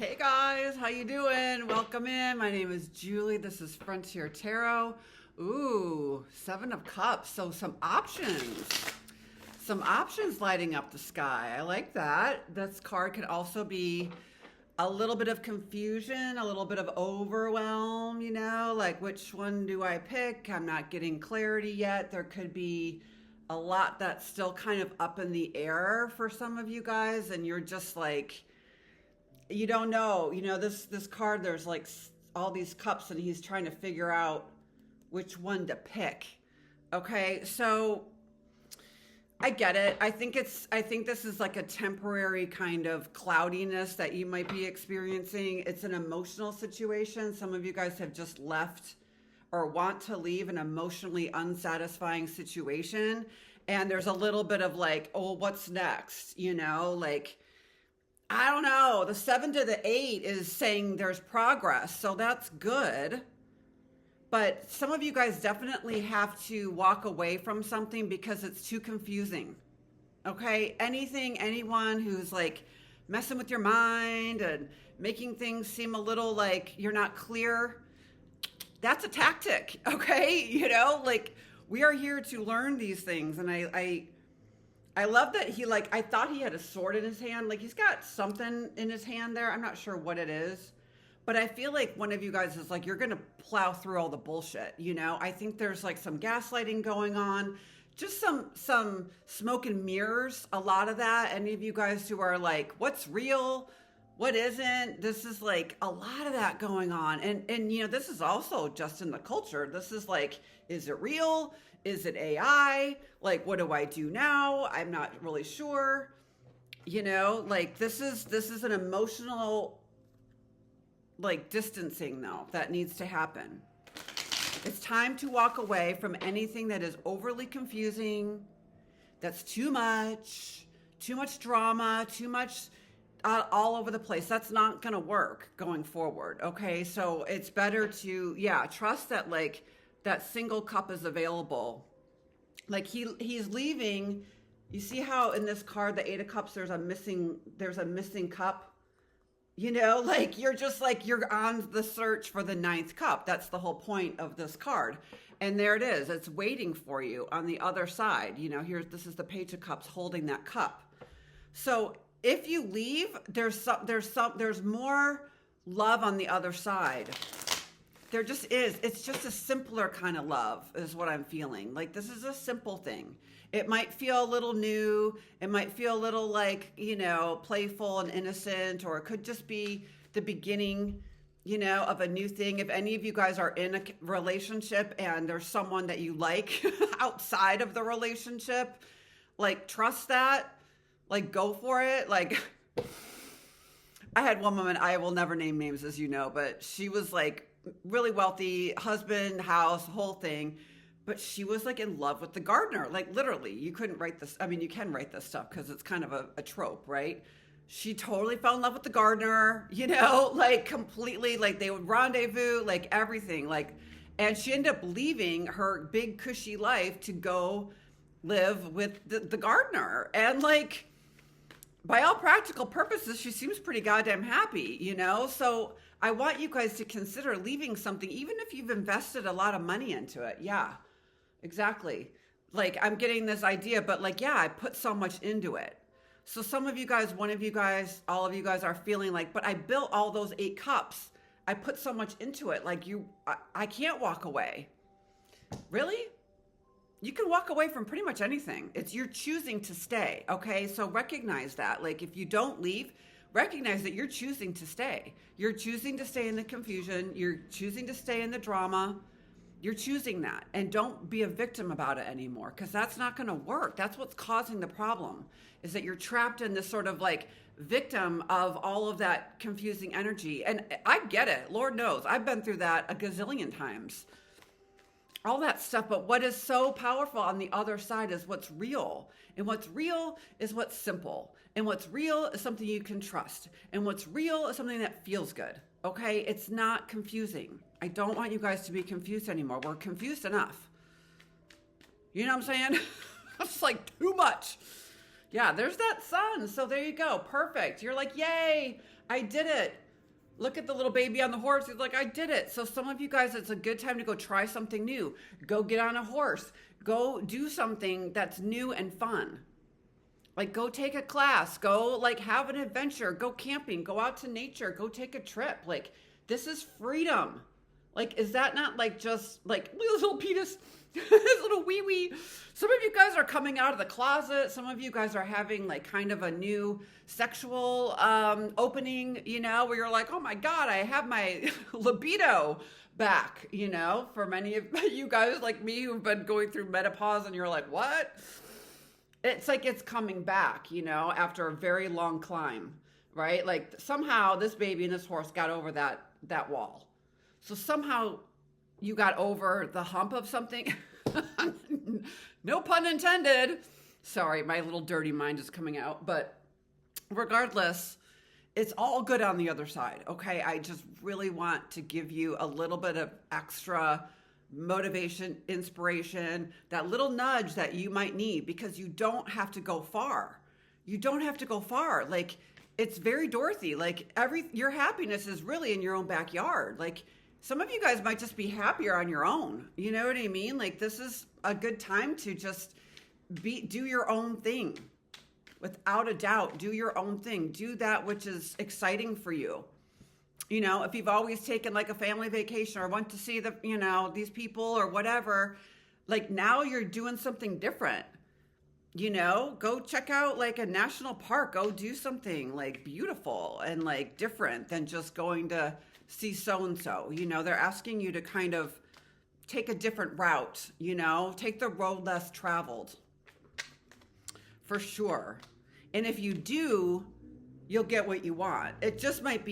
Hey guys, how you doing? Welcome in. My name is Julie. This is Frontier Tarot. Ooh, Seven of Cups. So some options. Some options lighting up the sky. I like that. This card could also be a little bit of confusion, a little bit of overwhelm, like which one do I pick? I'm not getting clarity yet. There could be a lot that's still kind of up in the air for some of you guys, and you're just like, you don't know. This card, there's like all these cups, and he's trying to figure out which one to pick. Okay, so I get it. I think this is like a temporary kind of cloudiness that you might be experiencing. It's an emotional situation. Some of you guys have just left or want to leave an emotionally unsatisfying situation. And there's a little bit of like, oh, what's next? Like, I don't know. The 7 to the 8 is saying there's progress. So that's good. But some of you guys definitely have to walk away from something because it's too confusing. Okay? Anyone who's like messing with your mind and making things seem a little like you're not clear, that's a tactic. Okay? Like we are here to learn these things. And I love that I thought he had a sword in his hand. Like he's got something in his hand there. I'm not sure what it is. But I feel like one of you guys is like, you're going to plow through all the bullshit. I think there's like some gaslighting going on, just some smoke and mirrors, a lot of that. Any of you guys who are like, what's real? What isn't? This is like a lot of that going on. And this is also just in the culture. This is like, is it real? Is it AI? Like, what do I do now? I'm not really sure. Like this is an emotional like distancing though that needs to happen. It's time to walk away from anything that is overly confusing, that's too much drama, too much all over the place. That's not gonna work going forward. Okay, so it's better to trust that like that single cup is available. Like he's leaving. You see how in this card, the 8 of Cups, there's a missing cup. Like you're on the search for the 9th cup. That's the whole point of this card. And there it is. It's waiting for you on the other side. This is the Page of Cups holding that cup. So if you leave, there's more love on the other side. There just is. It's just a simpler kind of love is what I'm feeling. Like this is a simple thing. It might feel a little new. It might feel a little like, playful and innocent, or it could just be the beginning, of a new thing. If any of you guys are in a relationship and there's someone that you like outside of the relationship, like trust that, like go for it. Like I had one woman, I will never name names as you know, but she was like really wealthy, husband, house, whole thing. But she was like in love with the gardener. Like literally, you couldn't write this. I mean, you can write this stuff because it's kind of a trope, right? She totally fell in love with the gardener, like completely, like they would rendezvous, like everything. Like, and she ended up leaving her big cushy life to go live with the gardener. And like, by all practical purposes, she seems pretty goddamn happy, So I want you guys to consider leaving something, even if you've invested a lot of money into it. Yeah. Exactly. Like I'm getting this idea, but like, I put so much into it. So some of you guys, one of you guys, all of you guys are feeling like, but I built all those 8 cups. I put so much into it. Like I can't walk away. Really? You can walk away from pretty much anything. You're choosing to stay. Okay. So recognize that. Like if you don't leave, recognize that you're choosing to stay. You're choosing to stay in the confusion. You're choosing to stay in the drama. You're choosing that, and don't be a victim about it anymore, because that's not going to work. That's what's causing the problem, is that you're trapped in this sort of like victim of all of that confusing energy. And I get it. Lord knows I've been through that a gazillion times, all that stuff. But what is so powerful on the other side is what's real. And what's real is what's simple. And what's real is something you can trust. And what's real is something that feels good. Okay? It's not confusing. I don't want you guys to be confused anymore. We're confused enough. You know what I'm saying? It's like too much. Yeah, there's that sun. So there you go. Perfect. You're like, yay, I did it. Look at the little baby on the horse. He's like, I did it. So some of you guys, it's a good time to go try something new. Go get on a horse. Go do something that's new and fun. Like go take a class. Go like have an adventure. Go camping. Go out to nature. Go take a trip. Like this is freedom. Like, is that not like just like little penis, this little wee wee? Some of you guys are coming out of the closet. Some of you guys are having like kind of a new sexual opening, you know, where you're like, oh my God, I have my libido back, you know, for many of you guys like me who've been going through menopause and you're like, what? It's like it's coming back, you know, after a very long climb, right? Like somehow this baby and this horse got over that wall. So somehow you got over the hump of something. No pun intended. Sorry, my little dirty mind is coming out. But regardless, it's all good on the other side, okay? I just really want to give you a little bit of extra motivation, inspiration, that little nudge that you might need because you don't have to go far. You don't have to go far. Like, it's very Dorothy. Like, your happiness is really in your own backyard. Like, some of you guys might just be happier on your own. You know what I mean? Like this is a good time to just do your own thing. Without a doubt, do your own thing. Do that which is exciting for you. You know, if you've always taken like a family vacation or went to see these people or whatever, like now you're doing something different. You know, go check out like a national park. Go do something like beautiful and like different than just going to see so-and-so. You know, they're asking you to kind of take a different route, you know, take the road less traveled for sure. And if you do, you'll get what you want. It might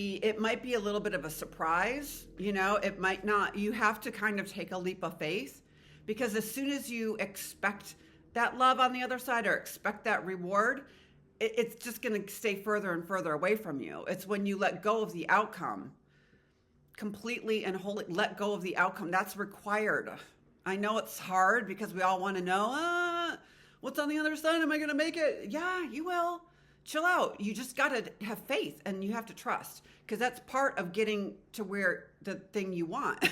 be a little bit of a surprise, you know, it might not. You have to kind of take a leap of faith because as soon as you expect that love on the other side or expect that reward, it's just going to stay further and further away from you. It's when you let go of the outcome completely and wholly, let go of the outcome. That's required. I know it's hard because we all want to know, what's on the other side? Am I going to make it? Yeah, you will. Chill out. You just got to have faith and you have to trust because that's part of getting to where the thing you want. Do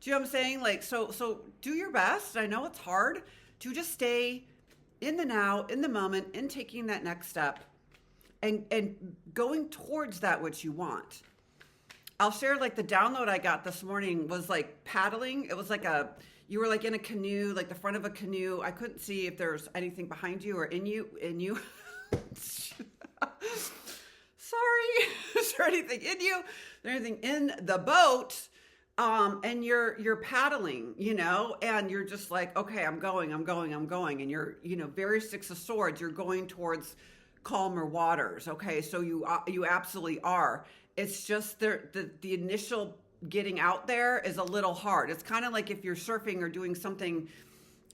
you know what I'm saying? Like, so do your best. I know it's hard to just stay in the now, in the moment, in taking that next step and going towards that which you want. I'll share like the download I got this morning was like paddling. It was like you were like in a canoe, like the front of a canoe. I couldn't see if there's anything behind you or in you. Sorry. Is there anything in you? Is there anything in the boat? And you're paddling, you know, and you're just like, okay, I'm going. And you're, you know, very Six of Swords. You're going towards calmer waters. Okay. So you absolutely are. It's just the initial getting out there is a little hard. It's kind of like if you're surfing or doing something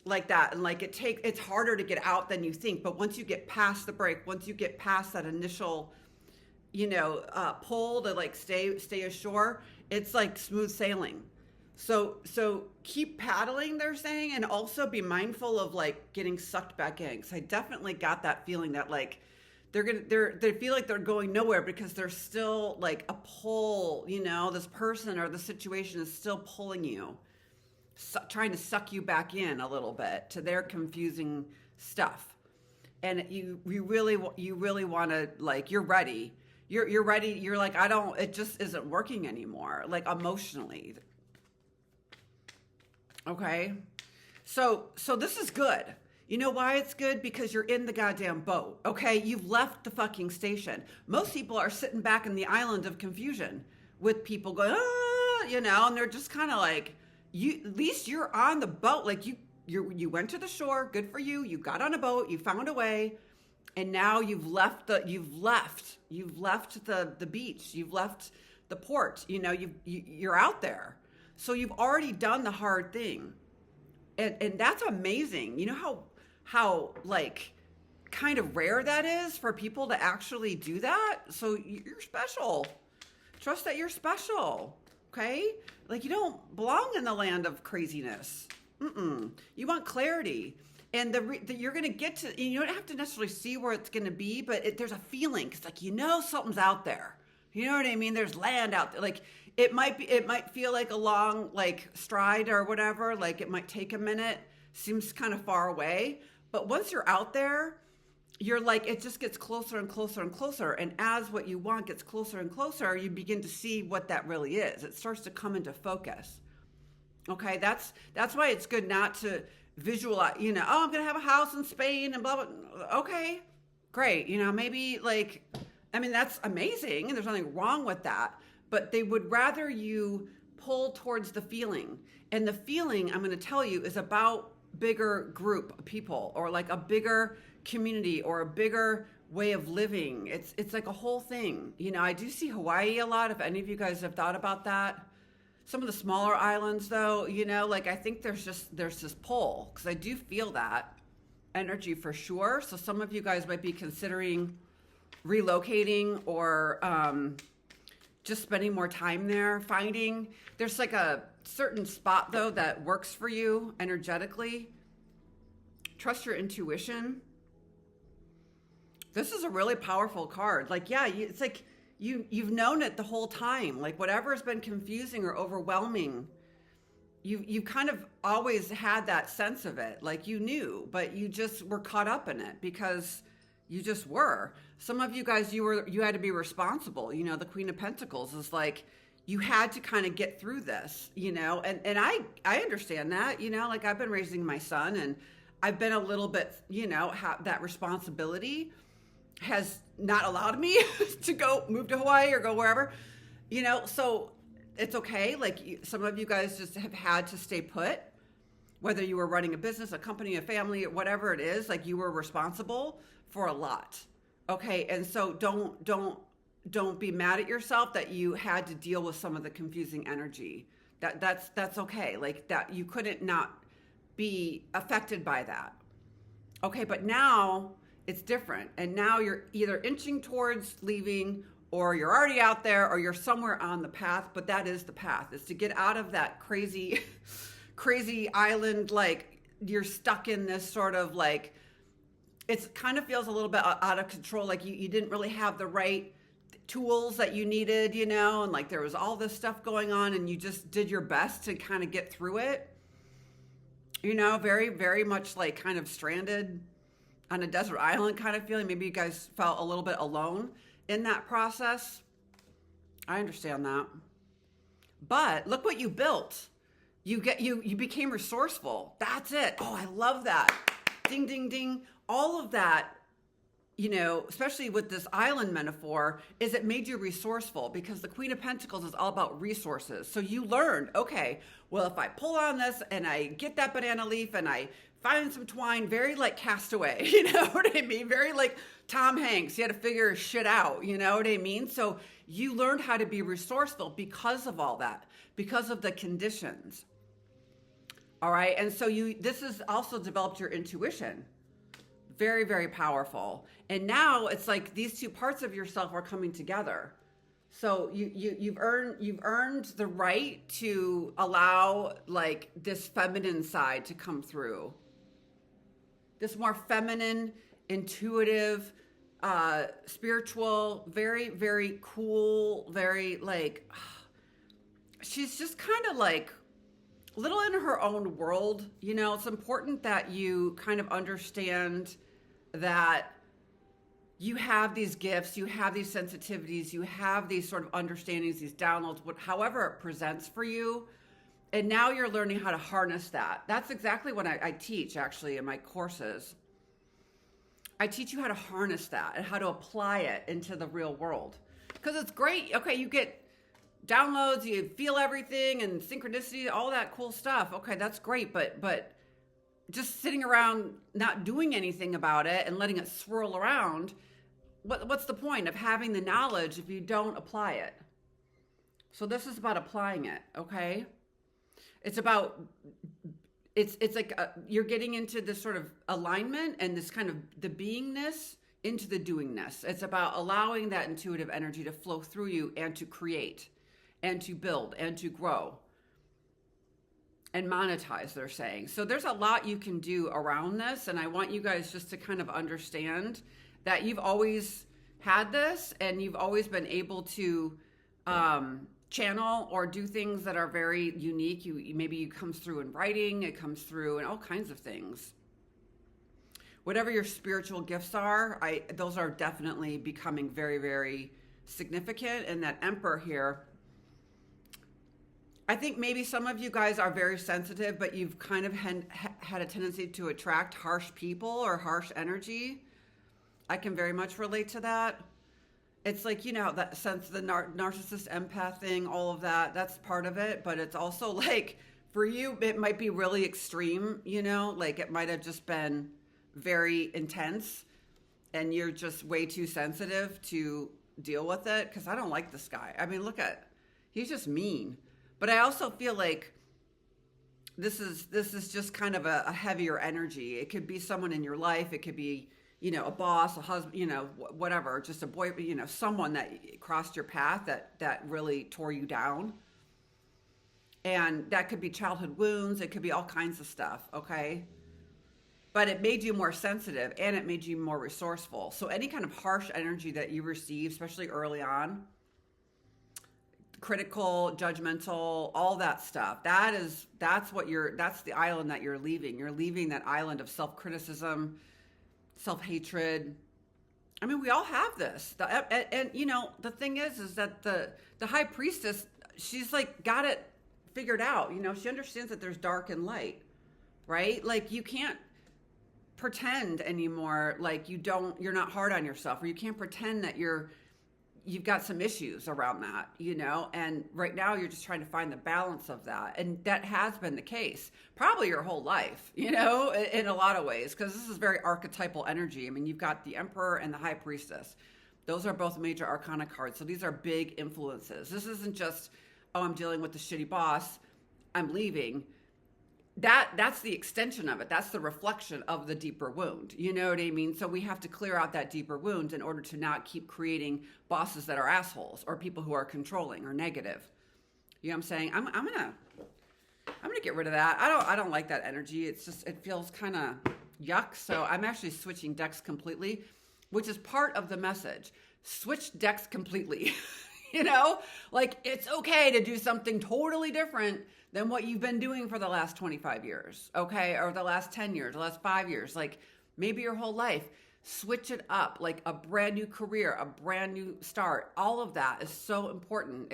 like that, and like it's harder to get out than you think. But once you get past the break, once you get past that initial, you know, pull to like stay ashore, it's like smooth sailing. So keep paddling, they're saying, and also be mindful of like getting sucked back in. Because I definitely got that feeling that like they feel like they're going nowhere because there's still like a pull, you know, this person or the situation is still pulling you, trying to suck you back in a little bit to their confusing stuff. And you really want to, like, you're ready. You're ready. You're like, it just isn't working anymore, like emotionally. Okay. So this is good. You know why it's good? Because you're in the goddamn boat, okay? You've left the fucking station. Most people are sitting back in the island of confusion with people going, you know, and they're just kind of like, at least you're on the boat. Like you went to the shore, good for you. You got on a boat, you found a way, and now you've left the beach, you've left the port. You know, you're out there. So you've already done the hard thing. And that's amazing. You know how like kind of rare that is for people to actually do that? So you're special. Trust that you're special. Okay? Like you don't belong in the land of craziness. You want clarity. And you're going to get to, you don't have to necessarily see where it's going to be, but there's a feeling. It's like, you know, something's out there. You know what I mean? There's land out there. Like it might feel like a long like stride or whatever. Like it might take a minute. Seems kind of far away. But once you're out there, you're like, it just gets closer and closer and closer. And as what you want gets closer and closer, you begin to see what that really is. It starts to come into focus. Okay, that's why it's good not to visualize, oh, I'm going to have a house in Spain and blah, blah. Okay, great. Maybe like, that's amazing. And there's nothing wrong with that. But they would rather you pull towards the feeling. And the feeling, I'm going to tell you, is about bigger group of people or like a bigger community or a bigger way of living. It's like a whole thing. I do see Hawaii a lot. If any of you guys have thought about that. Some of the smaller islands though, like I think there's this pull because I do feel that energy for sure. So some of you guys might be considering relocating or just spending more time there, there's like a certain spot though that works for you energetically. Trust your intuition. This is a really powerful card. Like, yeah, it's like you've known it the whole time. Like whatever has been confusing or overwhelming, you kind of always had that sense of it. Like you knew, but you just were caught up in it because you just were. Some of you guys, you had to be responsible. The Queen of Pentacles is like, you had to kind of get through this, and I understand that, like I've been raising my son and I've been a little bit, that responsibility has not allowed me to go move to Hawaii or go wherever, so it's okay. Like some of you guys just have had to stay put, whether you were running a business, a company, a family, whatever it is, like you were responsible for a lot. Okay. And so don't be mad at yourself that you had to deal with some of the confusing energy. That's okay. Like that you couldn't not be affected by that. Okay. But now it's different. And now you're either inching towards leaving or you're already out there or you're somewhere on the path, but that is the path, is to get out of that crazy island. Like you're stuck in this sort of like, it kind of feels a little bit out of control. Like you didn't really have the right tools that you needed, and like there was all this stuff going on and you just did your best to kind of get through it, very, very much like kind of stranded on a desert island kind of feeling. Maybe you guys felt a little bit alone in that process. I understand that. But look what you built. You became resourceful. That's it. Oh, I love that. Ding, ding, ding. All of that, especially with this island metaphor, is it made you resourceful because the Queen of Pentacles is all about resources. So you learned, okay, well, if I pull on this and I get that banana leaf and I find some twine, very like Castaway, you know what I mean? Very like Tom Hanks. He had to figure his shit out, you know what I mean? So you learned how to be resourceful because of all that, because of the conditions. All right. And so this has also developed your intuition. Very, very powerful. And now it's like these two parts of yourself are coming together. So you've earned the right to allow like this feminine side to come through. This more feminine, intuitive, spiritual, very, very cool, very like, she's just kind of like a little in her own world. It's important that you kind of understand that you have these gifts, you have these sensitivities, you have these sort of understandings, these downloads, however it presents for you. And now you're learning how to harness that. That's exactly what I teach actually in my courses. I teach you how to harness that and how to apply it into the real world. Because it's great. Okay, you get downloads, you feel everything and synchronicity, all that cool stuff. Okay, that's great. But just sitting around not doing anything about it and letting it swirl around, what's the point of having the knowledge if you don't apply it? So this is about applying it, okay? It's about, it's like you're getting into this sort of alignment and this kind of the beingness into the doingness. It's about allowing that intuitive energy to flow through you and to create and to build and to grow and monetize, they're saying. So there's a lot you can do around this. And I want you guys just to kind of understand that you've always had this and you've always been able to channel or do things that are very unique. Maybe it comes through in writing, it comes through in all kinds of things. Whatever your spiritual gifts are, those are definitely becoming very, very significant. And that Emperor here, I think maybe some of you guys are very sensitive, but you've kind of had a tendency to attract harsh people or harsh energy. I can very much relate to that. It's like, that sense, the narcissist empath thing, all of that, that's part of it. But it's also like, for you, it might be really extreme, like it might have just been very intense and you're just way too sensitive to deal with it. Because I don't like this guy. I mean, he's just mean. But I also feel like this is just kind of a heavier energy. It could be someone in your life. It could be, a boss, a husband, whatever, just a boy, someone that crossed your path that really tore you down. And that could be childhood wounds. It could be all kinds of stuff, okay? But it made you more sensitive and it made you more resourceful. So any kind of harsh energy that you receive, especially early on, critical, judgmental, all that stuff, that's the island that you're leaving. You're leaving that island of self-criticism, self-hatred. I mean, we all have this. And the thing is that the high priestess, she's like got it figured out. She understands that there's dark and light, right? Like you can't pretend anymore like you're not hard on yourself, or you can't pretend that you've got some issues around that, and right now you're just trying to find the balance of that. And that has been the case probably your whole life, in a lot of ways, because this is very archetypal energy. I mean, you've got the Emperor and the High Priestess. Those are both major arcana cards. So these are big influences. This isn't just, oh, I'm dealing with the shitty boss, I'm leaving. That's the extension of it. That's the reflection of the deeper wound. You know what I mean? So we have to clear out that deeper wound in order to not keep creating bosses that are assholes or people who are controlling or negative. You know what I'm saying? I'm gonna get rid of that. I don't like that energy. It's just, it feels kind of yuck. So I'm actually switching decks completely, which is part of the message. Switch decks completely. Like it's okay to do something totally different than what you've been doing for the last 25 years, okay? Or the last 10 years, the last 5 years, like maybe your whole life. Switch it up, like a brand new career, a brand new start. All of that is so important.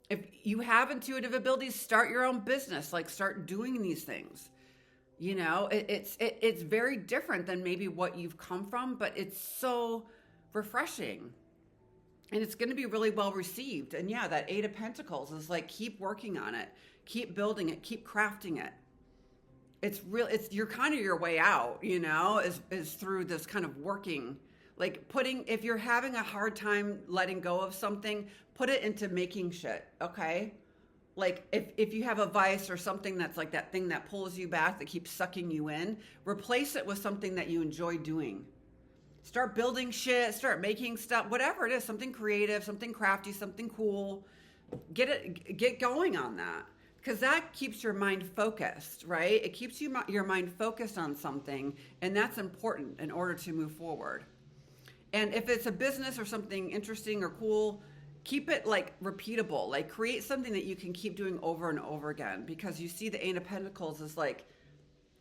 If you have intuitive abilities, start your own business, like start doing these things. It's very different than maybe what you've come from, but it's so refreshing. And it's going to be really well received. And yeah, that Eight of Pentacles is like, keep working on it, keep building it, keep crafting it. You're kind of your way out, is through this kind of working, like if you're having a hard time letting go of something, put it into making shit. Okay. Like if you have a vice or something that's like that thing that pulls you back, that keeps sucking you in, replace it with something that you enjoy doing. Start building shit, start making stuff, whatever it is, something creative, something crafty, something cool. Get going on that, because that keeps your mind focused, right? It keeps your mind focused on something, and that's important in order to move forward. And if it's a business or something interesting or cool, keep it like repeatable, like create something that you can keep doing over and over again, because you see the Eight of Pentacles is like,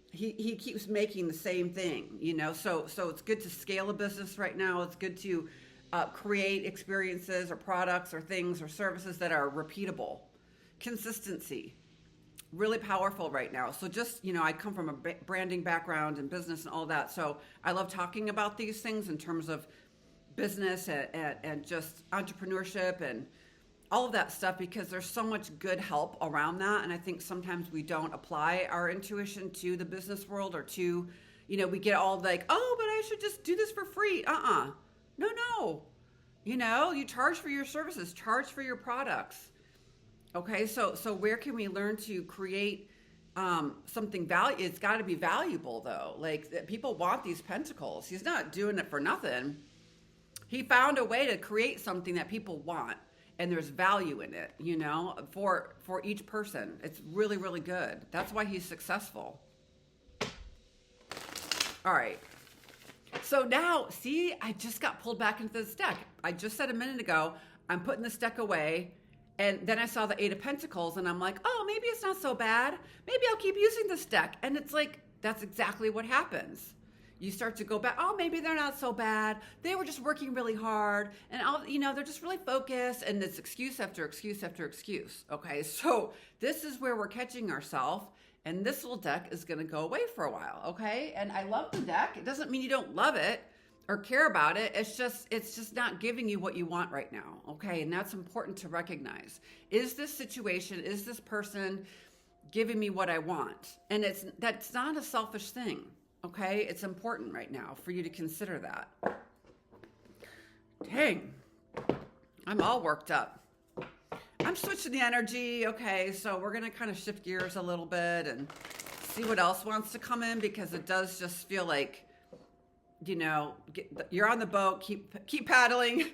he keeps making the same thing, so it's good to scale a business right now. It's good to create experiences or products or things or services that are repeatable. Consistency, really powerful right now. So just, I come from a branding background and business and all that. So I love talking about these things in terms of business and just entrepreneurship and all of that stuff, because there's so much good help around that. And I think sometimes we don't apply our intuition to the business world, or to, we get all like, oh, but I should just do this for free. No. You charge for your services, charge for your products. Okay. So where can we learn to create something valuable? It's got to be valuable though. Like people want these pentacles. He's not doing it for nothing. He found a way to create something that people want. And there's value in it, for each person. It's really, really good. That's why he's successful. All right. So now, see, I just got pulled back into this deck. I just said a minute ago, I'm putting this deck away. And then I saw the Eight of Pentacles and I'm like, oh, maybe it's not so bad. Maybe I'll keep using this deck. And it's like, that's exactly what happens. You start to go back, oh, maybe they're not so bad. They were just working really hard. And, they're just really focused. And it's excuse after excuse after excuse. Okay, so this is where we're catching ourselves. And this little deck is going to go away for a while, okay? And I love the deck. It doesn't mean you don't love it or care about it. It's just not giving you what you want right now, okay? And that's important to recognize. Is this situation, is this person giving me what I want? And that's not a selfish thing, okay? It's important right now for you to consider that. Dang, I'm all worked up. I'm switching the energy. Okay, so we're going to kind of shift gears a little bit and see what else wants to come in, because it does just feel like, you're on the boat, keep paddling,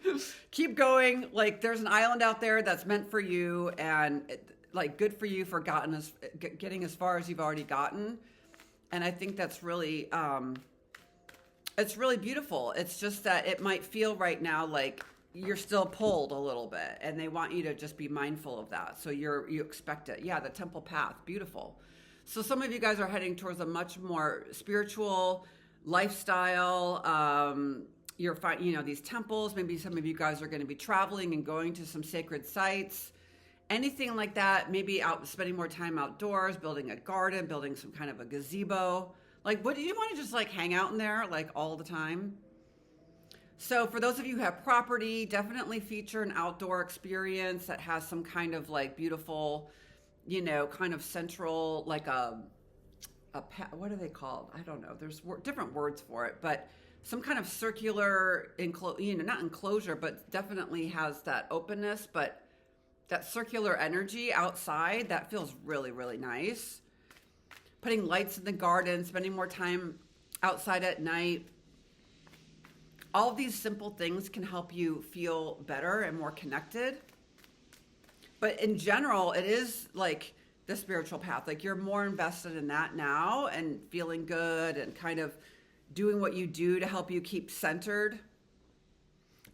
keep going. Like there's an island out there that's meant for you, and good for you for getting as far as you've already gotten. And I think that's really, it's really beautiful. It's just that it might feel right now like you're still pulled a little bit, and they want you to just be mindful of that. So you expect it. Yeah, the temple path, beautiful. So some of you guys are heading towards a much more spiritual lifestyle. You're finding, these temples. Maybe some of you guys are going to be traveling and going to some sacred sites, anything like that. Maybe out spending more time outdoors, building a garden, building some kind of a gazebo. Like, what do you want to just like hang out in there like all the time? So for those of you who have property, definitely feature an outdoor experience that has some kind of like beautiful, kind of central, like what are they called? I don't know. There's different words for it, but some kind of circular, not enclosure, but definitely has that openness, but that circular energy outside, that feels really, really nice. Putting lights in the garden, spending more time outside at night. All of these simple things can help you feel better and more connected. But in general, it is like the spiritual path. Like you're more invested in that now and feeling good and kind of doing what you do to help you keep centered.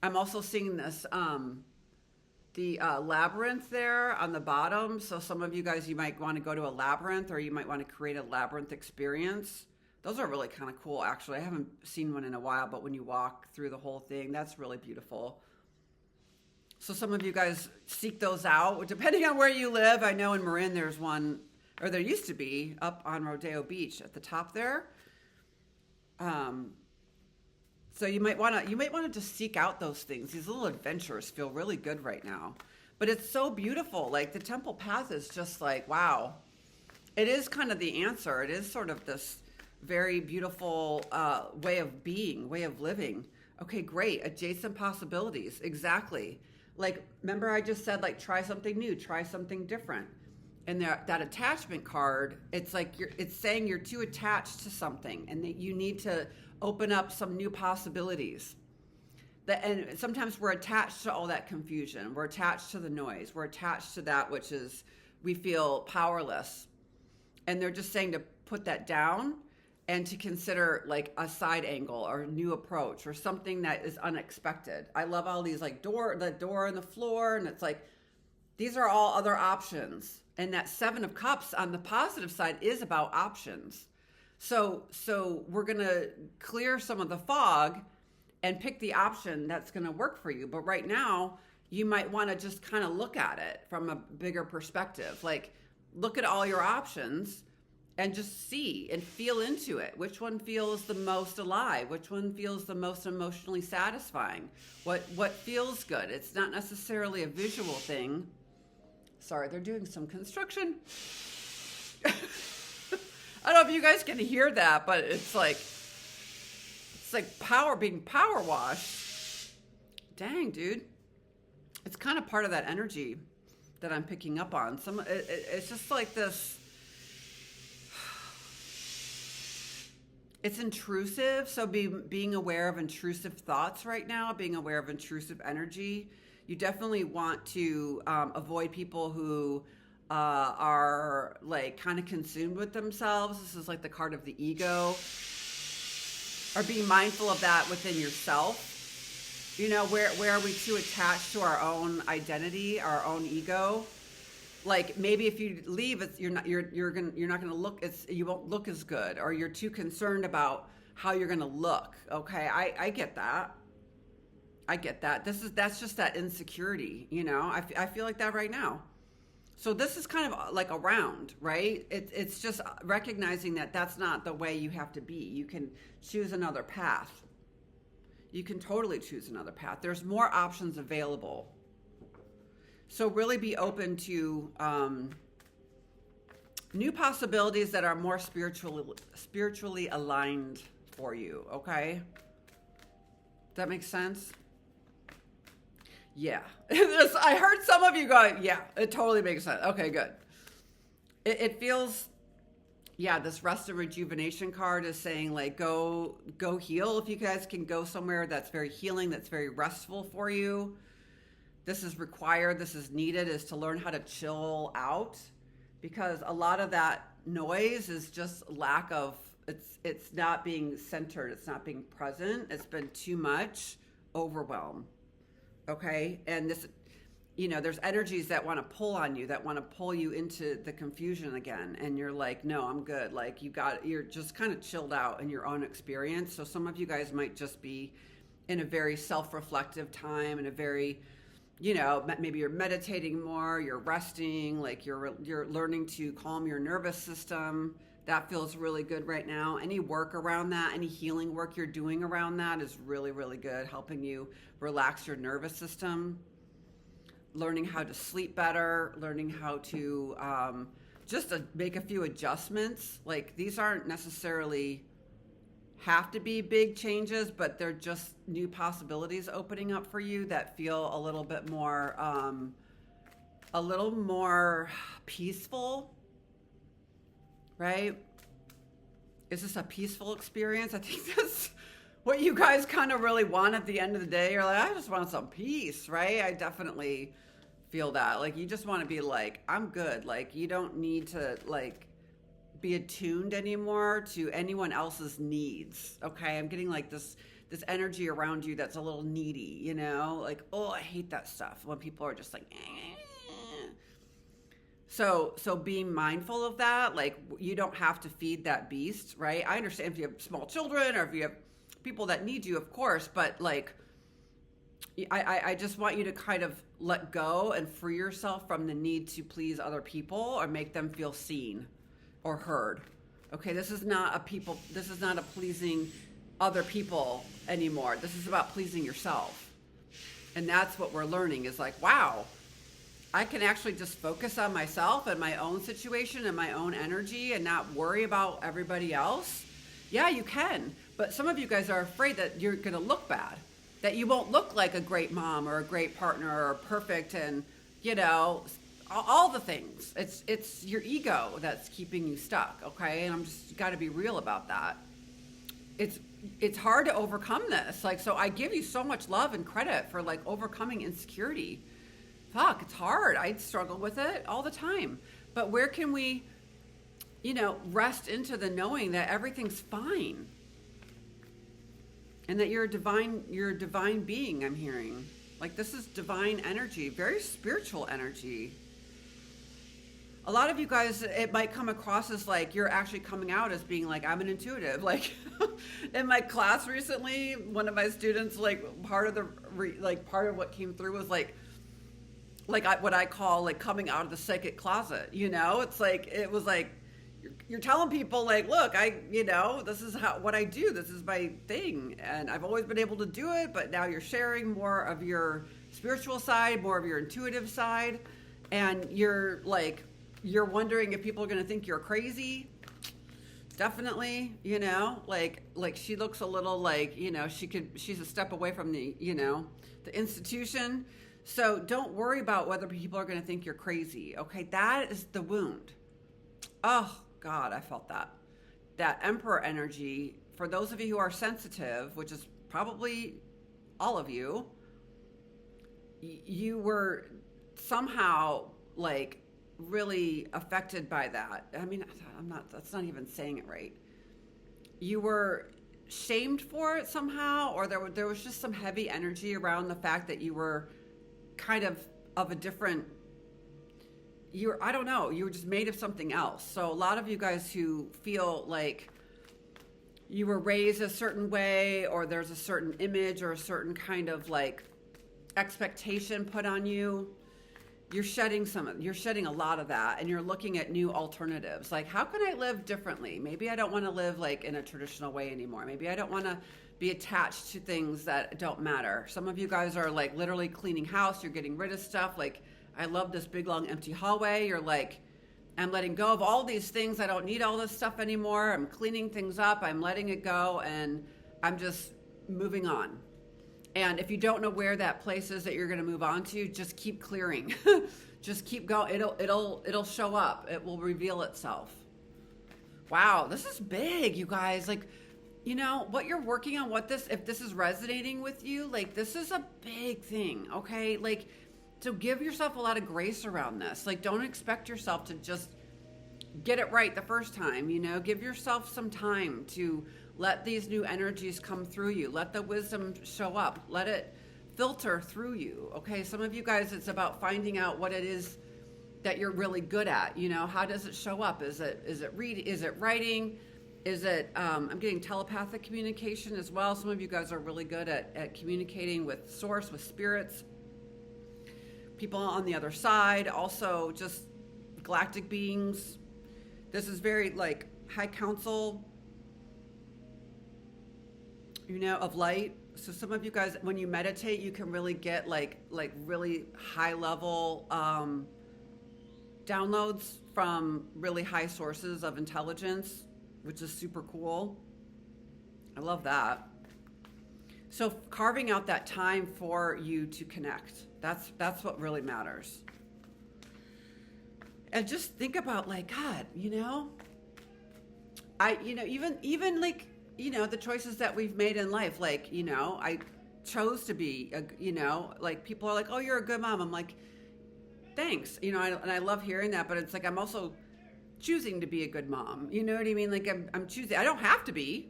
I'm also seeing this, the labyrinth there on the bottom. So some of you guys, you might want to go to a labyrinth, or you might want to create a labyrinth experience. Those are really kind of cool, actually. I haven't seen one in a while, but when you walk through the whole thing, that's really beautiful. So some of you guys seek those out, depending on where you live. I know in Marin there's one, or there used to be, up on Rodeo Beach at the top there. So you might want to just seek out those things. These little adventures feel really good right now. But it's so beautiful. Like the temple path is just like, wow. It is kind of the answer. It is sort of this very beautiful way of being, way of living. Okay, great. Adjacent possibilities. Exactly. Like, remember I just said, like, try something new, try something different. And that attachment card, it's like it's saying you're too attached to something and that you need to open up some new possibilities. And sometimes we're attached to all that confusion. We're attached to the noise. We're attached to that which is, we feel powerless. And they're just saying to put that down and to consider like a side angle or a new approach or something that is unexpected. I love all these like the door and the floor, and it's like, these are all other options. And that Seven of Cups on the positive side is about options. So we're going to clear some of the fog and pick the option that's going to work for you. But right now, you might want to just kind of look at it from a bigger perspective. Like, look at all your options and just see and feel into it. Which one feels the most alive? Which one feels the most emotionally satisfying? What feels good? It's not necessarily a visual thing. Sorry, they're doing some construction. I don't know if you guys can hear that, but it's like being power washed. Dang, dude. It's kind of part of that energy that I'm picking up on. It's just like this. It's intrusive, so being aware of intrusive thoughts right now, being aware of intrusive energy. You definitely want to avoid people who are like kind of consumed with themselves. This is like the card of the ego. or being mindful of that within yourself. Where are we too attached to our own identity, our own ego? Like maybe if you leave, you're not gonna look, you won't look as good, or you're too concerned about how you're gonna look. Okay, I get that. I get that. That's just that insecurity. I feel like that right now. So this is kind of like around, right? It's just recognizing that that's not the way you have to be. You can choose another path. You can totally choose another path. There's more options available. So really be open to new possibilities that are more spiritually aligned for you, okay? Does that make sense? Yeah. I heard some of you go, yeah, it totally makes sense. Okay, good. It feels, yeah, this rest and rejuvenation card is saying like, go heal. If you guys can go somewhere that's very healing, that's very restful for you. This is required, this is needed, is to learn how to chill out, because a lot of that noise is just lack of, it's not being centered, it's not being present, it's been too much overwhelm. Okay, and this, there's energies that want to pull on you, that want to pull you into the confusion again, and you're like, no, I'm good. Like you're just kind of chilled out in your own experience. So some of you guys might just be in a very self-reflective time, in a very, maybe you're meditating more, you're resting, like you're learning to calm your nervous system. That feels really good right now. Any work around that, any healing work you're doing around that is really, really good, helping you relax your nervous system, learning how to sleep better, learning how to just make a few adjustments. Like these aren't necessarily have to be big changes, but they're just new possibilities opening up for you that feel a little more peaceful. Right? Is this a peaceful experience? I think that's what you guys kind of really want at the end of the day. You're like, I just want some peace, right? I definitely feel that. Like, you just want to be like, I'm good. Like, you don't need to, like, be attuned anymore to anyone else's needs, okay? I'm getting, like, this energy around you that's a little needy, Like, oh, I hate that stuff when people are just like, eh. So being mindful of that, like you don't have to feed that beast, right? I understand if you have small children or if you have people that need you, of course, but like, I just want you to kind of let go and free yourself from the need to please other people or make them feel seen or heard. Okay, this is not a pleasing other people anymore. This is about pleasing yourself. And that's what we're learning is like, wow, I can actually just focus on myself and my own situation and my own energy and not worry about everybody else. Yeah, you can. But some of you guys are afraid that you're going to look bad, that you won't look like a great mom or a great partner or perfect and, all the things. It's your ego that's keeping you stuck, okay? And I'm just got to be real about that. It's hard to overcome this. Like, so I give you so much love and credit for like overcoming insecurity. Fuck, it's hard. I struggle with it all the time. But where can we, rest into the knowing that everything's fine? And that you're a divine being, I'm hearing. Like this is divine energy, very spiritual energy. A lot of you guys, it might come across as like you're actually coming out as being like, I'm an intuitive. Like in my class recently, one of my students, like part of what came through was like what I call like coming out of the psychic closet, It's like, it was like, you're telling people like, look, this is what I do. This is my thing. And I've always been able to do it, but now you're sharing more of your spiritual side, more of your intuitive side. And you're wondering if people are going to think you're crazy. Definitely, like she looks a little like, she's a step away from the institution. So don't worry about whether people are going to think you're crazy. Okay. That is the wound. Oh God, I felt that. That emperor energy, for those of you who are sensitive, which is probably all of you, you were somehow like really affected by that. I mean, that's not even saying it right. You were shamed for it somehow, or there was just some heavy energy around the fact that you were kind of a different, I don't know, you were just made of something else. So a lot of you guys who feel like you were raised a certain way, or there's a certain image or a certain kind of like expectation put on you, you're shedding a lot of that, and you're looking at new alternatives. Like, how can I live differently? Maybe I don't want to live like in a traditional way anymore. Maybe I don't want to be attached to things that don't matter. Some of you guys are like literally cleaning house. You're getting rid of stuff. Like, I love this big long empty hallway. You're like, I'm letting go of all these things. I don't need all this stuff anymore. I'm cleaning things up. I'm letting it go, and I'm just moving on. And if you don't know where that place is that you're going to move on to, just keep clearing. Just keep going. It'll show up. It will reveal itself. Wow, this is big, you guys. Like, you know, what you're working on, if this is resonating with you, like, this is a big thing, okay? Like, so give yourself a lot of grace around this. Like, don't expect yourself to just get it right the first time, you know? Give yourself some time to let these new energies come through you. Let the wisdom show up. Let it filter through you, okay? Some of you guys, it's about finding out what it is that you're really good at. You know, how does it show up? Is it reading? Is it writing? Is it, I'm getting telepathic communication as well. Some of you guys are really good at communicating with source, with spirits, people on the other side, also just galactic beings. This is very like high council, you know, of light. So some of you guys, when you meditate, you can really get like really high level downloads from really high sources of intelligence, which is super cool. I love that. So carving out that time for you to connect, that's what really matters. And just think about, like, God, you know, even like, you know, the choices that we've made in life, like, you know, I chose to be, you know, like, people are like, oh, you're a good mom. I'm like, thanks. You know, and I love hearing that, but it's like, I'm also choosing to be a good mom. You know what I mean? Like, I'm choosing. I don't have to be,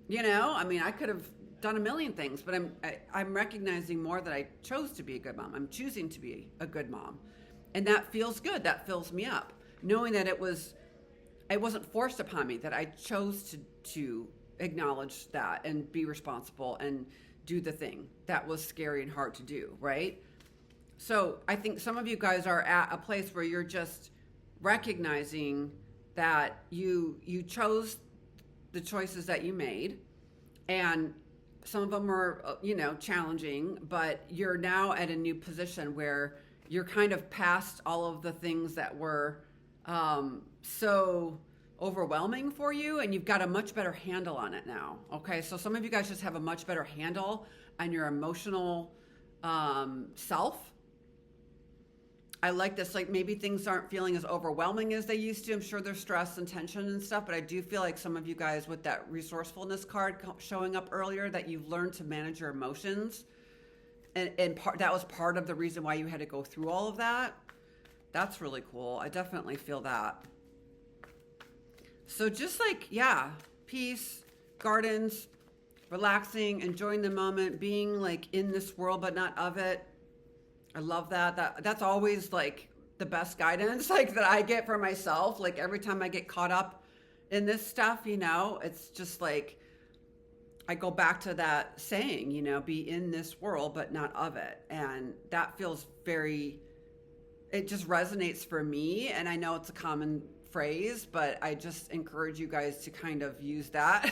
you know, I mean, I could have done a million things, but I'm recognizing more that I chose to be a good mom. I'm choosing to be a good mom. And that feels good. That fills me up. Knowing that it wasn't forced upon me, that I chose to acknowledge that and be responsible and do the thing that was scary and hard to do, right? So I think some of you guys are at a place where you're just recognizing that you chose the choices that you made, and some of them are, you know, challenging, but you're now at a new position where you're kind of past all of the things that were so overwhelming for you, and you've got a much better handle on it now. Okay, so some of you guys just have a much better handle on your emotional self. I like this. Like, maybe things aren't feeling as overwhelming as they used to. I'm sure there's stress and tension and stuff, but I do feel like some of you guys, with that resourcefulness card showing up earlier, that you've learned to manage your emotions, and that was part of the reason why you had to go through all of that. That's really cool. I definitely feel that. So just like, yeah, peace, gardens, relaxing, enjoying the moment, being like in this world but not of it. I love that. That's always like the best guidance, like, that I get for myself. Like, every time I get caught up in this stuff, you know, it's just like I go back to that saying, you know, be in this world but not of it. And that feels it just resonates for me. And I know it's a common phrase, but I just encourage you guys to kind of use that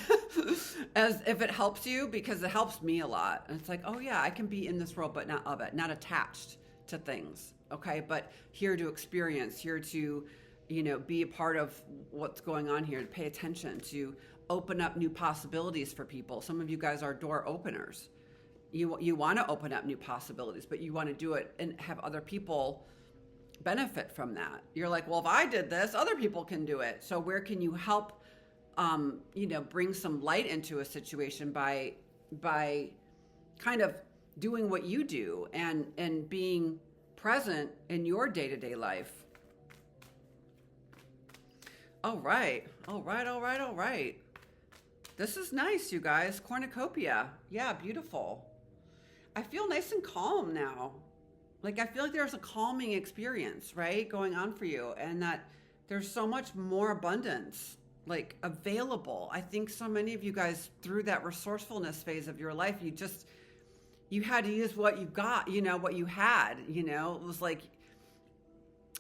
as if it helps you, because it helps me a lot. And it's like, oh yeah, I can be in this world but not of it, not attached to things, okay, but here to experience, here to, you know, be a part of what's going on here, to pay attention, to open up new possibilities for people. Some of you guys are door openers. You want to open up new possibilities, but you want to do it and have other people benefit from that. You're like, well, if I did this, other people can do it. So where can you help, you know, bring some light into a situation by kind of doing what you do and being present in your day-to-day life. All right. This is nice, you guys. Cornucopia. Yeah, beautiful. I feel nice and calm now. Like, I feel like there's a calming experience, right, going on for you, and that there's so much more abundance, like, available. I think so many of you guys, through that resourcefulness phase of your life, you had to use what you got, what you had, it was like,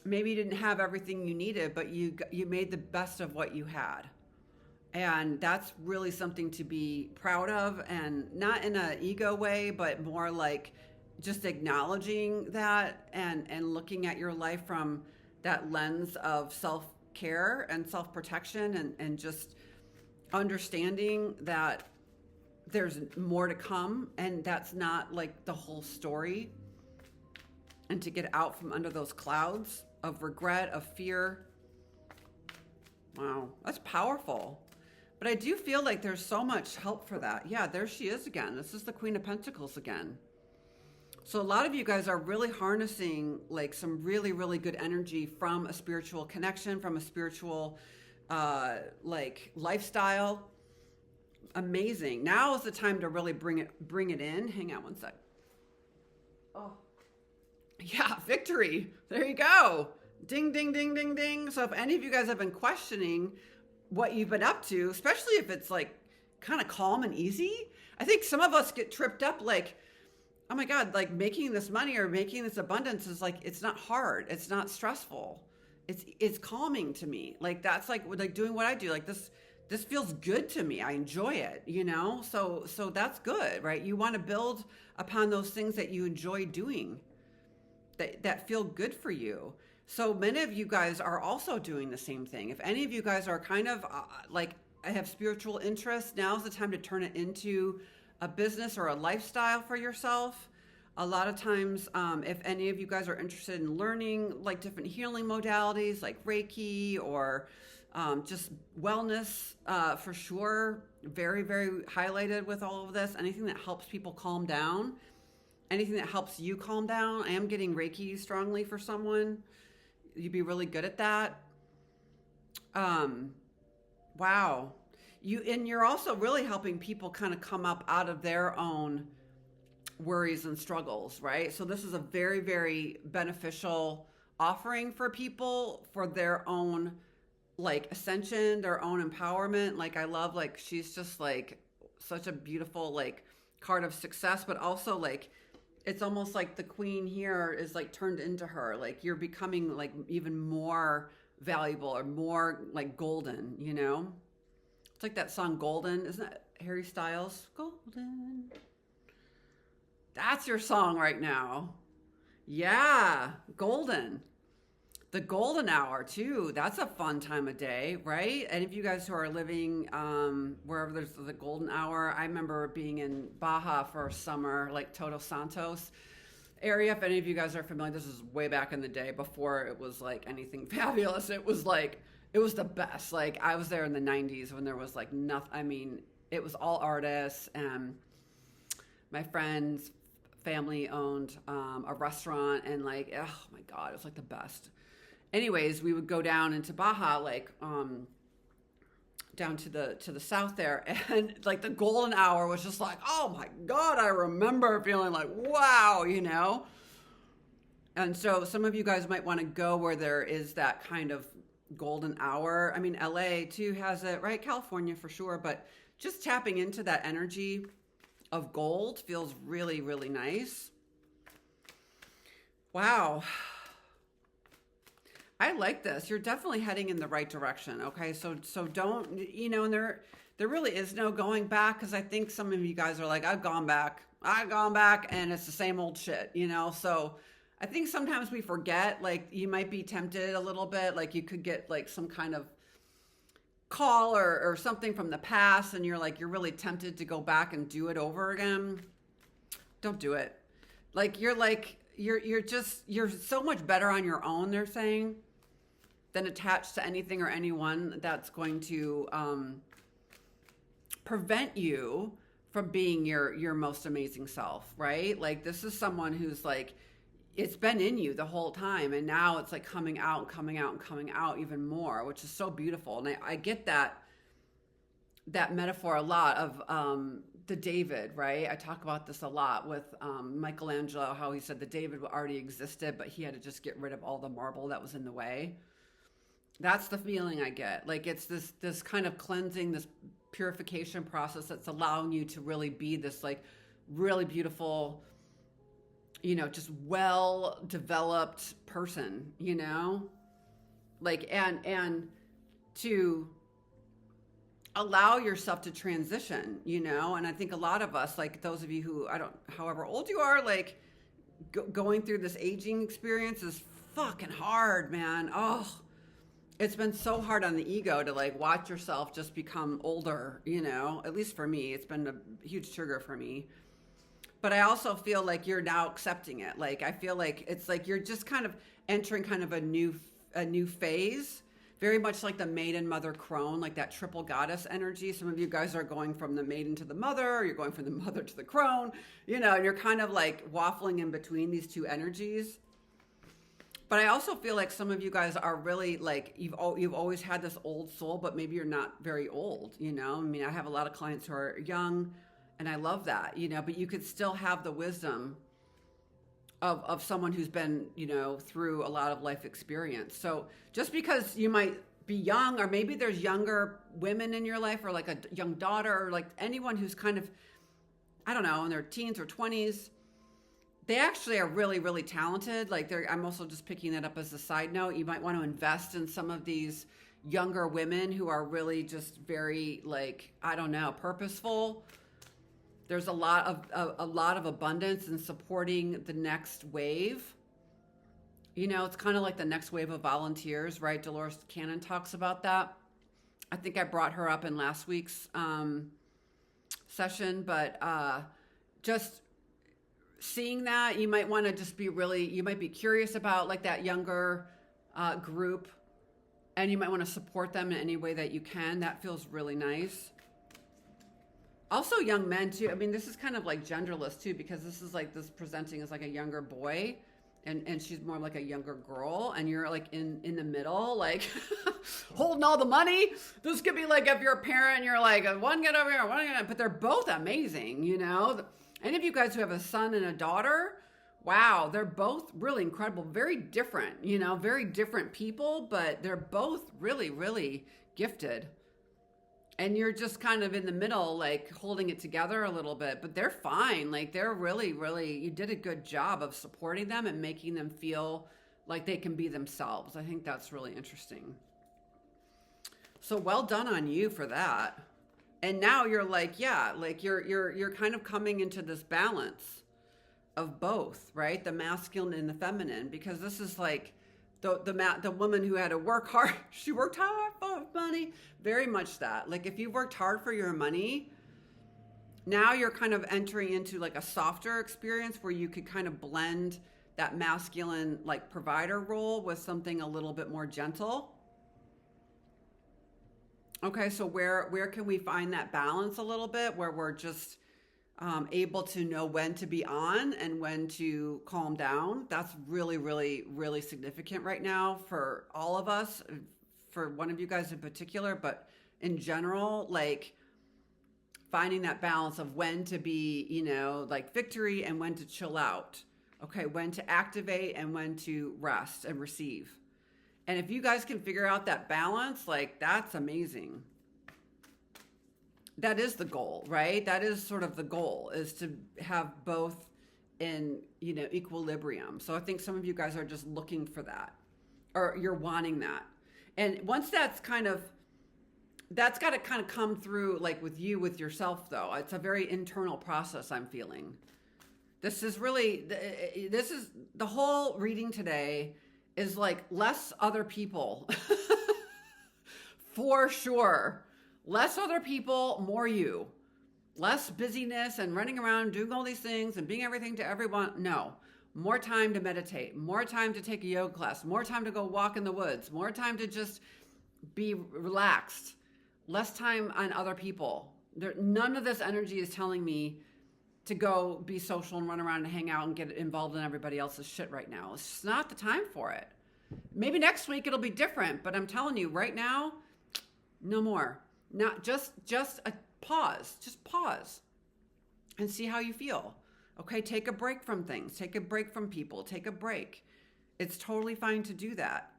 maybe you didn't have everything you needed, but you made the best of what you had. And that's really something to be proud of, and not in an ego way, but more like just acknowledging that and looking at your life from that lens of self-care and self-protection, and just understanding that there's more to come, and that's not like the whole story, and to get out from under those clouds of regret, of fear. Wow, that's powerful. But I do feel like there's so much help for that. Yeah, there she is again. This is the Queen of Pentacles again. So a lot of you guys are really harnessing like some really, really good energy from a spiritual connection, from a spiritual like lifestyle. Amazing. Now is the time to really bring it in. Hang on one sec. Oh, yeah, victory. There you go. Ding, ding, ding, ding, ding. So if any of you guys have been questioning what you've been up to, especially if it's like kind of calm and easy, I think some of us get tripped up like, oh my God, like making this money or making this abundance is like, it's not hard. It's not stressful. It's calming to me. Like that's like doing what I do. Like this feels good to me. I enjoy it, So that's good, right? You want to build upon those things that you enjoy doing that feel good for you. So many of you guys are also doing the same thing. If any of you guys are kind of like, I have spiritual interests, now's the time to turn it into a business or a lifestyle for yourself. A lot of times, if any of you guys are interested in learning like different healing modalities like Reiki or just wellness, for sure, very, very highlighted with all of this. Anything that helps people calm down, anything that helps you calm down. I am getting Reiki strongly for someone. You'd be really good at that. Wow. You're also really helping people kind of come up out of their own worries and struggles, right? So this is a very, very beneficial offering for people for their own like ascension, their own empowerment. Like I love, like she's just like such a beautiful like card of success, but also like it's almost like the queen here is like turned into her. Like you're becoming like even more valuable or more like golden, It's like that song Golden. Isn't that Harry Styles? Golden. That's your song right now. Yeah, golden. The golden hour too. That's a fun time of day, right? And if you guys who are living wherever there's the golden hour, I remember being in Baja for summer, like Todos Santos area. If any of you guys are familiar, this is way back in the day before it was like anything fabulous. It was the best. Like I was there in the 90s when there was like nothing. I mean, it was all artists, and my friends' family owned a restaurant, and like, oh my God, it was like the best. Anyways, we would go down into Baja, like down to the south there, and like the golden hour was just like, oh my God, I remember feeling like, wow, And so some of you guys might want to go where there is that kind of golden hour. I mean, LA too has it, right? California for sure, but just tapping into that energy of gold feels really, really nice. Wow. I like this. You're definitely heading in the right direction. Okay. So don't, and there really is no going back. Cause I think some of you guys are like, I've gone back and it's the same old shit, So I think sometimes we forget, like you might be tempted a little bit. Like you could get like some kind of call or something from the past. And you're really tempted to go back and do it over again. Don't do it. You're so much better on your own, they're saying, than attached to anything or anyone that's going to prevent you from being your most amazing self, right? Like this is someone who's like, it's been in you the whole time, and now it's like coming out and coming out and coming out even more, which is so beautiful. And I get that that metaphor a lot of the David, right? I talk about this a lot with Michelangelo, how he said the David already existed, but he had to just get rid of all the marble that was in the way. That's the feeling I get. Like it's this kind of cleansing, this purification process that's allowing you to really be this like really beautiful, just well developed person, like and to allow yourself to transition, and I think a lot of us, like those of you who however old you are, like going through this aging experience is fucking hard, man. Oh, it's been so hard on the ego to like watch yourself just become older, at least for me. It's been a huge trigger for me. But I also feel like you're now accepting it. Like I feel like it's like you're just kind of entering kind of a new phase, very much like the maiden, mother, crone, like that triple goddess energy. Some of you guys are going from the maiden to the mother, or you're going from the mother to the crone, and you're kind of like waffling in between these two energies. But I also feel like some of you guys are really like, you've always had this old soul, but maybe you're not very old, I mean, I have a lot of clients who are young, and I love that, but you could still have the wisdom of someone who's been, through a lot of life experience. So just because you might be young, or maybe there's younger women in your life, or like a young daughter, or like anyone who's kind of, I don't know, in their teens or 20s, they actually are really, really talented. Like I'm also just picking that up as a side note. You might want to invest in some of these younger women who are really just very like, I don't know, purposeful. There's a lot of abundance in supporting the next wave. It's kind of like the next wave of volunteers, right? Dolores Cannon talks about that. I think I brought her up in last week's session, but just seeing that, you might want to just you might be curious about like that younger group, and you might want to support them in any way that you can. That feels really nice. Also young men too. I mean, this is kind of like genderless too, because this is like this presenting as like a younger boy, and she's more like a younger girl, and you're like in the middle, like holding all the money. This could be like if you're a parent, you're like one get over here, one get, but they're both amazing, Any of you guys who have a son and a daughter, wow, they're both really incredible, very different, very different people, but they're both really, really gifted. And you're just kind of in the middle, like holding it together a little bit, but they're fine. Like they're really, really, you did a good job of supporting them and making them feel like they can be themselves. I think that's really interesting. So well done on you for that. And now you're like, yeah, like you're kind of coming into this balance of both, right? The masculine and the feminine, because this is like the woman who had to work hard. She worked hard for money. Very much that. Like if you worked hard for your money, now you're kind of entering into like a softer experience where you could kind of blend that masculine like provider role with something a little bit more gentle. Okay, so where can we find that balance a little bit, where we're just able to know when to be on and when to calm down? That's really, really, really significant right now for all of us, for one of you guys in particular, but in general, like finding that balance of when to be, like victory and when to chill out. Okay, when to activate and when to rest and receive. And if you guys can figure out that balance, like that's amazing. That is the goal, right? That is sort of the goal, is to have both in, equilibrium. So I think some of you guys are just looking for that, or you're wanting that. And once that's got to kind of come through, like with yourself though. It's a very internal process I'm feeling. This is the whole reading today is like less other people. For sure. Less other people, more you. Less busyness and running around doing all these things and being everything to everyone. No. More time to meditate. More time to take a yoga class. More time to go walk in the woods. More time to just be relaxed. Less time on other people. None of this energy is telling me to go be social and run around and hang out and get involved in everybody else's shit right now. It's just not the time for it. Maybe next week it'll be different, but I'm telling you right now, no more. Not just a pause. Just pause and see how you feel. Okay, take a break from things. Take a break from people. Take a break. It's totally fine to do that.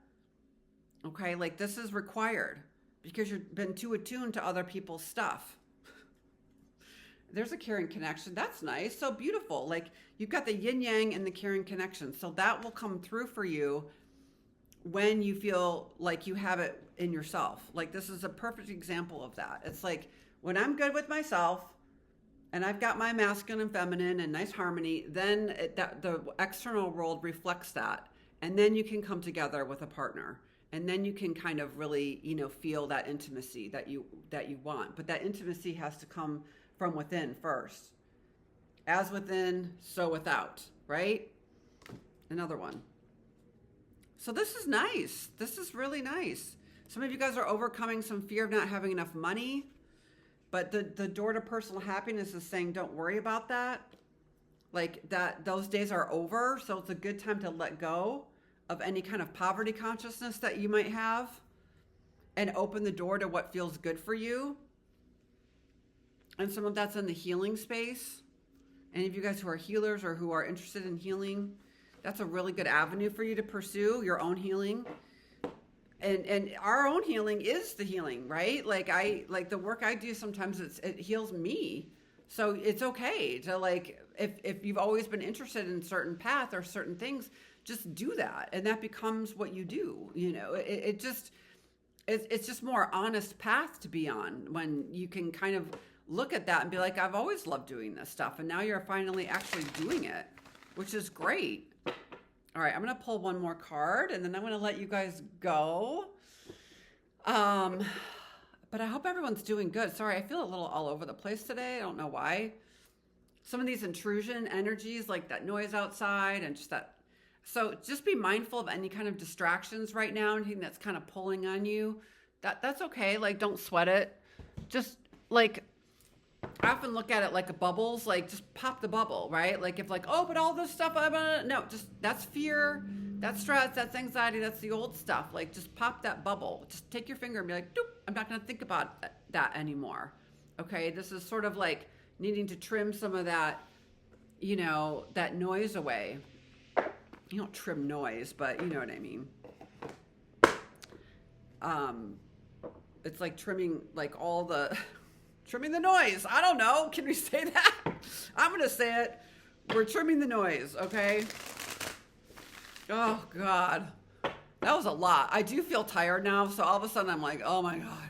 Okay, like this is required because you've been too attuned to other people's stuff. There's a caring connection. That's nice. So beautiful. Like you've got the yin yang and the caring connection. So that will come through for you when you feel like you have it in yourself. Like this is a perfect example of that. It's like when I'm good with myself and I've got my masculine and feminine and nice harmony, then the external world reflects that. And then you can come together with a partner. And then you can kind of really, feel that intimacy that you want. But that intimacy has to come from within first. As within, so without, right? Another one. So this is nice. This is really nice. Some of you guys are overcoming some fear of not having enough money, but the door to personal happiness is saying, don't worry about that. Like that, those days are over. So it's a good time to let go of any kind of poverty consciousness that you might have and open the door to what feels good for you. And some of that's in the healing space. Any of you guys who are healers or who are interested in healing, that's a really good avenue for you to pursue your own healing. And our own healing is the healing, right? Like the work I do sometimes it heals me. So it's okay to like, if you've always been interested in certain path or certain things, just do that. And that becomes what you do. It's just more honest path to be on when you can kind of look at that and be like, I've always loved doing this stuff. And now you're finally actually doing it, which is great. All right, I'm going to pull one more card and then I'm going to let you guys go. But I hope everyone's doing good. Sorry, I feel a little all over the place today. I don't know why. Some of these intrusion energies, like that noise outside and just that. So just be mindful of any kind of distractions right now, anything that's kind of pulling on you. That's okay. Like, don't sweat it. Just like, I often look at it like a bubbles, like just pop the bubble, right? Like if like, oh, but all this stuff, no, just that's fear, that's stress, that's anxiety, that's the old stuff. Like just pop that bubble. Just take your finger and be like, doop, I'm not going to think about that anymore. Okay. This is sort of like needing to trim some of that, that noise away. You don't trim noise, but you know what I mean. It's like trimming like all the... Trimming the noise. I don't know. Can we say that? I'm going to say it. We're trimming the noise, okay? Oh, God. That was a lot. I do feel tired now, so all of a sudden I'm like, oh, my God.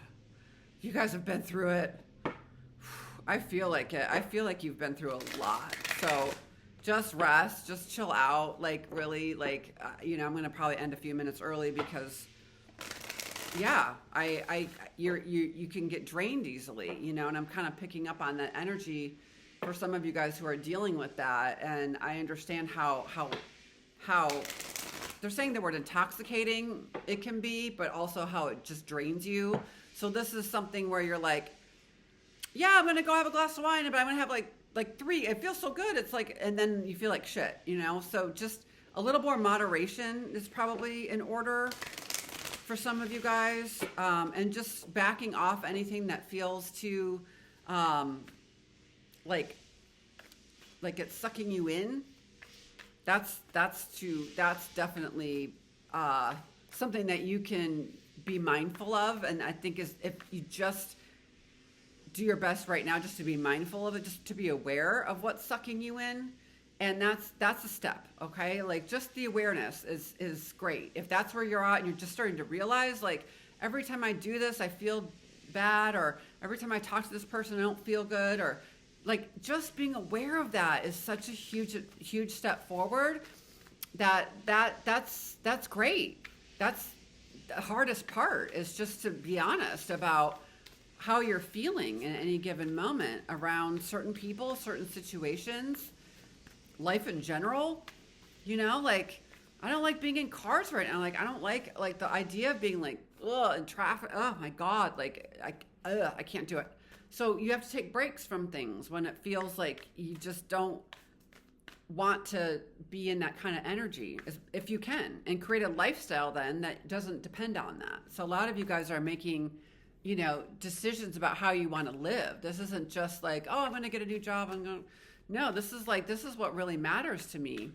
You guys have been through it. I feel like it. I feel like you've been through a lot. So just rest. Just chill out. Like, really, like, I'm going to probably end a few minutes early because... Yeah, you can get drained easily, and I'm kind of picking up on that energy for some of you guys who are dealing with that. And I understand how they're saying the word intoxicating it can be, but also how it just drains you. So this is something where you're like, yeah, I'm going to go have a glass of wine, but I'm going to have like 3. It feels so good. It's like, and then you feel like shit, so just a little more moderation is probably in order for some of you guys, and just backing off anything that feels too, like it's sucking you in. That's definitely something that you can be mindful of. And I think is if you just do your best right now, just to be mindful of it, just to be aware of what's sucking you in. And that's a step, okay? Like just the awareness is great. If that's where you're at and you're just starting to realize, like every time I do this, I feel bad, or every time I talk to this person, I don't feel good, or like just being aware of that is such a huge step forward. That's great. That's the hardest part is just to be honest about how you're feeling in any given moment around certain people, certain situations. Life in general, like I don't like being in cars right now. Like I don't like the idea of being like in traffic. Oh my God, like I can't do it. So you have to take breaks from things when it feels like you just don't want to be in that kind of energy, if you can, and create a lifestyle then that doesn't depend on that. So a lot of you guys are making, decisions about how you want to live. This isn't just like, oh, I'm going to get a new job. No, this is what really matters to me.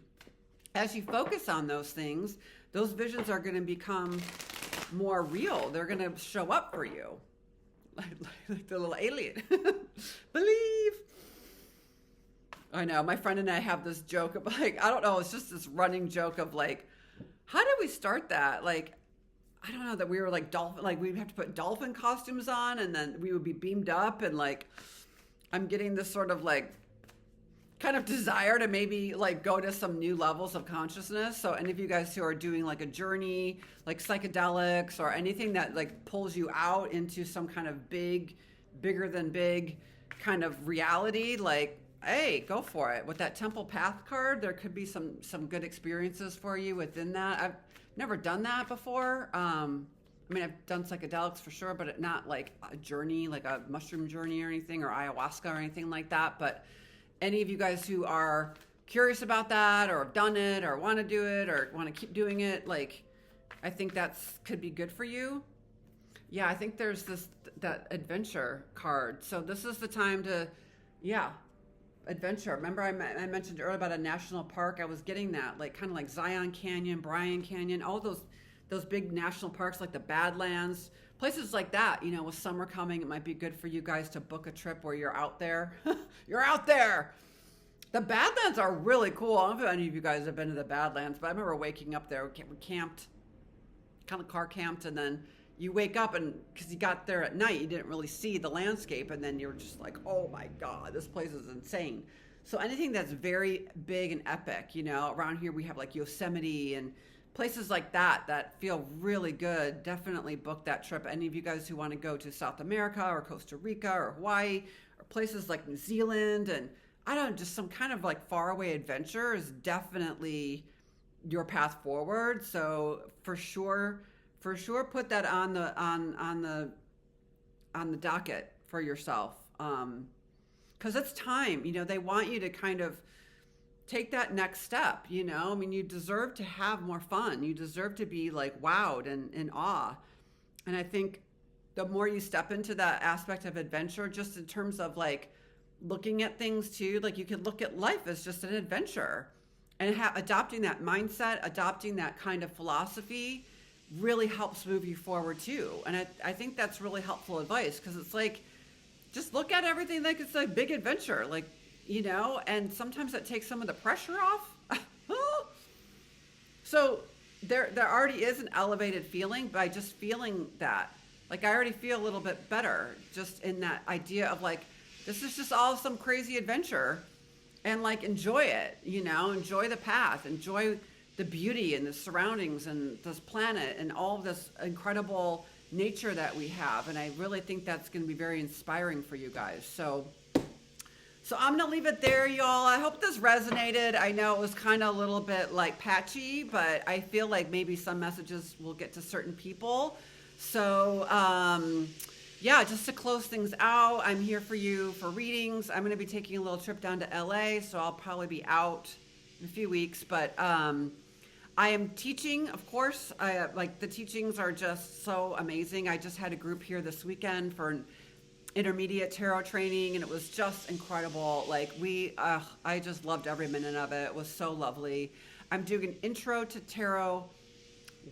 As you focus on those things, those visions are going to become more real. They're going to show up for you. Like the little alien. Believe. I know. My friend and I have this joke of like, I don't know. It's just this running joke of like, how did we start that? Like, I don't know, that we were like dolphin, like we'd have to put dolphin costumes on and then we would be beamed up, and like, I'm getting this sort of like kind of desire to maybe like go to some new levels of consciousness. So any of you guys who are doing like a journey, like psychedelics or anything that like pulls you out into some kind of bigger than big kind of reality, like, hey, go for it. With that Temple Path card, there could be some good experiences for you within that. I've never done that before. I mean, I've done psychedelics for sure, but not like a journey, like a mushroom journey or anything, or ayahuasca or anything like that. But any of you guys who are curious about that or have done it or want to do it or want to keep doing it, like, I think could be good for you. Yeah, I think there's that adventure card. So this is the time to, adventure. Remember I mentioned earlier about a national park? I was getting that, like kind of like Zion Canyon, Bryan Canyon, all those big national parks like the Badlands, places like that. With summer coming, it might be good for you guys to book a trip where you're out there. You're out there. The Badlands are really cool. I don't know if any of you guys have been to the Badlands, but I remember waking up there. We camped, kind of car camped, and then you wake up, and because you got there at night, you didn't really see the landscape, and then you're just like, oh my God, this place is insane. So anything that's very big and epic, around here we have like Yosemite and places like that feel really good. Definitely book that trip. Any of you guys who want to go to South America or Costa Rica or Hawaii or places like New Zealand, and I don't know, just some kind of like faraway adventure is definitely your path forward. So for sure put that on the docket for yourself, because it's time. They want you to kind of take that next step. I mean, you deserve to have more fun. You deserve to be like wowed and in awe. And I think the more you step into that aspect of adventure, just in terms of like looking at things too, like you could look at life as just an adventure, and adopting that mindset, adopting that kind of philosophy really helps move you forward too. And I think that's really helpful advice, because it's like, just look at everything like it's a big adventure, like, and sometimes that takes some of the pressure off. So there already is an elevated feeling by just feeling that. Like, I already feel a little bit better just in that idea of like, this is just all some crazy adventure, and like, enjoy it, enjoy the path, enjoy the beauty and the surroundings and this planet and all of this incredible nature that we have. And I really think that's going to be very inspiring for you guys. So I'm going to leave it there, y'all. I hope this resonated. I know it was kind of a little bit like patchy, but I feel like maybe some messages will get to certain people. So, just to close things out, I'm here for you for readings. I'm going to be taking a little trip down to LA, so I'll probably be out in a few weeks, but I am teaching, of course. The teachings are just so amazing. I just had a group here this weekend for an intermediate tarot training, and it was just incredible. Like, I just loved every minute of it. It was so lovely. I'm doing an intro to tarot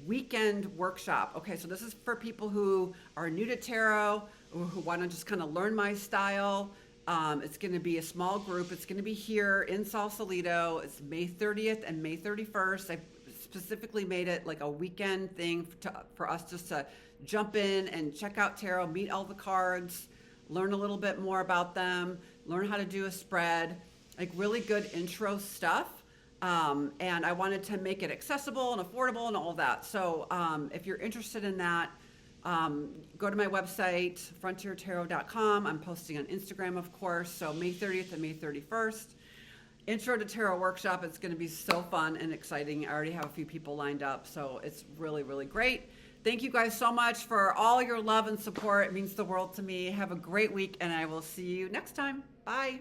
weekend workshop. Okay, so this is for people who are new to tarot or who want to just kind of learn my style. It's going to be a small group. It's going to be here in Sausalito. It's May 30th and May 31st. I specifically made it like a weekend thing for us just to jump in and check out tarot, meet all the cards, learn a little bit more about them, learn how to do a spread, like really good intro stuff. And I wanted to make it accessible and affordable and all that. So if you're interested in that, go to my website, frontiertarot.com. I'm posting on Instagram, of course. So May 30th and May 31st. Intro to Tarot Workshop. It's going to be so fun and exciting. I already have a few people lined up, so it's really, really great. Thank you guys so much for all your love and support. It means the world to me. Have a great week, and I will see you next time. Bye.